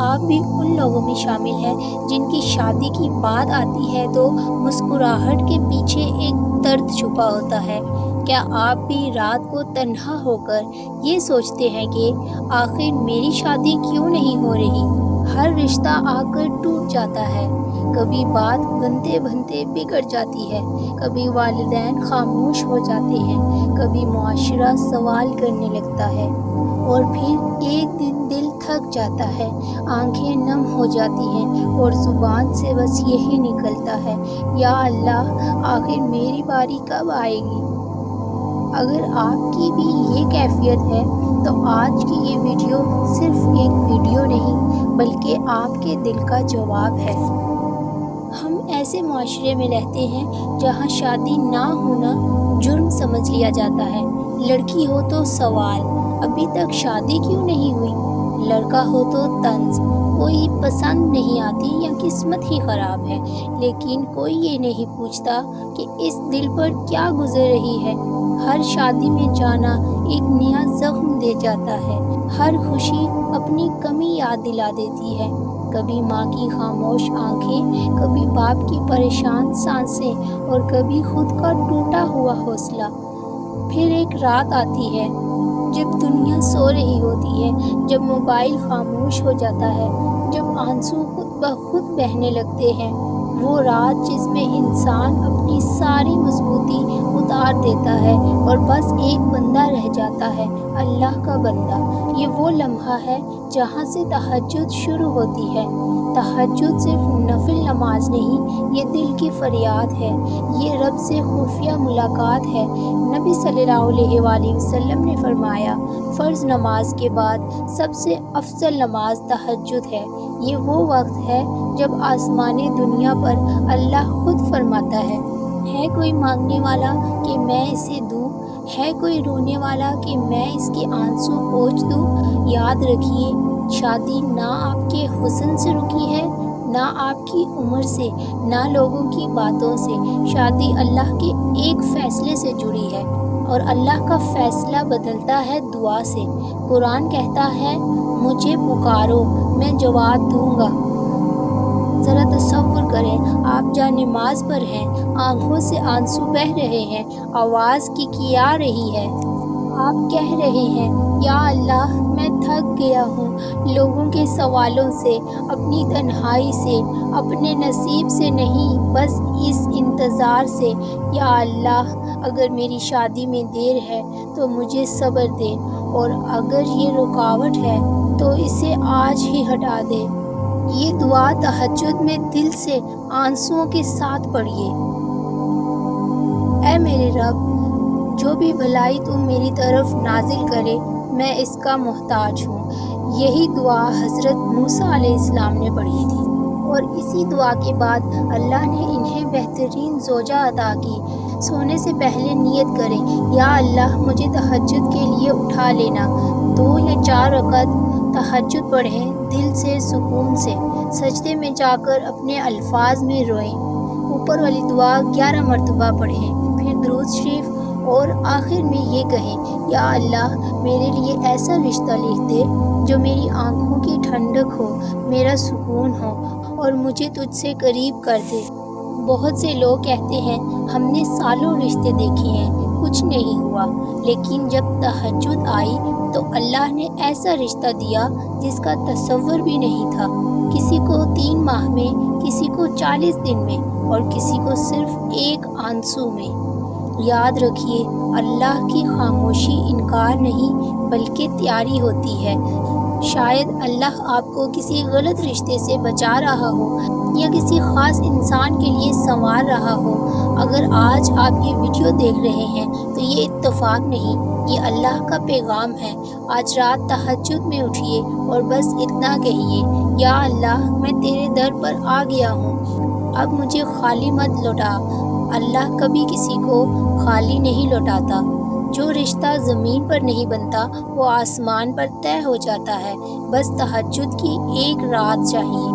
آپ بھی ان لوگوں میں شامل ہیں جن کی شادی کی بات آتی ہے تو مسکراہٹ کے پیچھے ایک درد چھپا ہوتا ہے؟ کیا آپ بھی رات کو تنہا ہو کر یہ سوچتے ہیں کہ آخر میری شادی کیوں نہیں ہو رہی؟ ہر رشتہ آ کر ٹوٹ جاتا ہے، کبھی بات بنتے بنتے بگڑ جاتی ہے، کبھی والدین خاموش ہو جاتے ہیں، کبھی معاشرہ سوال کرنے لگتا ہے، اور پھر ایک دن دل تھک جاتا ہے، آنکھیں نم ہو جاتی ہیں اور زبان سے بس یہی نکلتا ہے، یا اللہ آخر میری باری کب آئے گی؟ اگر آپ کی بھی یہ کیفیت ہے تو آج کی یہ ویڈیو صرف ایک ویڈیو نہیں بلکہ آپ کے دل کا جواب ہے۔ ہم ایسے معاشرے میں رہتے ہیں جہاں شادی نہ ہونا جرم سمجھ لیا جاتا ہے۔ لڑکی ہو تو سوال، ابھی تک شادی کیوں نہیں ہوئی؟ لڑکا ہو تو طنز، کوئی پسند نہیں آتی یا قسمت ہی خراب ہے۔ لیکن کوئی یہ نہیں پوچھتا کہ اس دل پر کیا گزر رہی ہے۔ ہر شادی میں جانا ایک نیا زخم دے جاتا ہے، ہر خوشی اپنی کمی یاد دلا دیتی ہے، کبھی ماں کی خاموش آنکھیں، کبھی باپ کی پریشان سانسیں اور کبھی خود کا ٹوٹا ہوا حوصلہ۔ پھر ایک رات آتی ہے جب دنیا سو رہی ہوتی ہے، جب موبائل خاموش ہو جاتا ہے، جب آنسو خود بخود بہنے لگتے ہیں، وہ رات جس میں انسان اپنی ساری مضبوطی اتار دیتا ہے اور بس ایک بندہ رہ جاتا ہے، اللہ کا بندہ۔ یہ وہ لمحہ ہے جہاں سے تہجد شروع ہوتی ہے۔ تہجد صرف نفل نماز نہیں، یہ دل کی فریاد ہے، یہ رب سے خفیہ ملاقات ہے۔ نبی صلی اللہ علیہ وآلہ وسلم نے فرمایا، فرض نماز کے بعد سب سے افضل نماز تہجد ہے۔ یہ وہ وقت ہے جب آسمان دنیا پر اللہ خود فرماتا ہے کوئی مانگنے والا کہ میں اسے دوں، ہے کوئی رونے والا کہ میں اس کے آنسو پوچھ دوں۔ یاد رکھیے، شادی نہ آپ کے حسن سے رکی ہے، نہ آپ کی عمر سے، نہ لوگوں کی باتوں سے۔ شادی اللہ کے ایک فیصلے سے جڑی ہے، اور اللہ کا فیصلہ بدلتا ہے دعا سے۔ قرآن کہتا ہے، مجھے پکارو میں جواب دوں گا۔ ذرا تصور کریں، آپ جہاں نماز پر ہیں، آنکھوں سے آنسو بہہ رہے ہیں، آواز کی آ رہی ہے، آپ کہہ رہے ہیں، یا اللہ میں تھک گیا ہوں لوگوں کے سوالوں سے، اپنی تنہائی سے، اپنے نصیب سے نہیں، بس اس انتظار سے۔ یا اللہ اگر میری شادی میں دیر ہے تو مجھے صبر دے، اور اگر یہ رکاوٹ ہے تو اسے آج ہی ہٹا دے۔ یہ دعا تہجد میں دل سے آنسوؤں کے ساتھ پڑھیے۔ اے میرے رب، جو بھی بھلائی تو میری طرف نازل کرے، میں اس کا محتاج ہوں۔ یہی دعا حضرت موسیٰ علیہ السلام نے پڑھی تھی، اور اسی دعا کے بعد اللہ نے انہیں بہترین زوجہ عطا کی۔ سونے سے پہلے نیت کریں، یا اللہ مجھے تہجد کے لیے اٹھا لینا۔ 2 یا 4 رکعت تہجد پڑھیں، دل سے سکون سے، سجدے میں جا کر اپنے الفاظ میں روئیں، اوپر والی دعا 11 مرتبہ پڑھیں، پھر درود شریف، اور آخر میں یہ کہیں، یا اللہ میرے لیے ایسا رشتہ لکھ دے جو میری آنکھوں کی ٹھنڈک ہو، میرا سکون ہو، اور مجھے تجھ سے قریب کر دے۔ بہت سے لوگ کہتے ہیں، ہم نے سالوں رشتے دیکھے ہیں، کچھ نہیں ہوا، لیکن جب تہجد آئی تو اللہ نے ایسا رشتہ دیا جس کا تصور بھی نہیں تھا۔ کسی کو 3 ماہ میں، کسی کو 40 دن میں، اور کسی کو صرف ایک آنسو میں۔ یاد رکھیے، اللہ کی خاموشی انکار نہیں بلکہ تیاری ہوتی ہے۔ شاید اللہ آپ کو کسی غلط رشتے سے بچا رہا ہو، یا کسی خاص انسان کے لیے سنوار رہا ہو۔ اگر آج آپ یہ ویڈیو دیکھ رہے ہیں تو یہ اتفاق نہیں، یہ اللہ کا پیغام ہے۔ آج رات تہجد میں اٹھیے اور بس اتنا کہیے، یا اللہ میں تیرے در پر آ گیا ہوں، اب مجھے خالی مت لوٹا۔ اللہ کبھی کسی کو خالی نہیں لوٹاتا۔ جو رشتہ زمین پر نہیں بنتا وہ آسمان پر طے ہو جاتا ہے۔ بس تہجد کی ایک رات چاہیے۔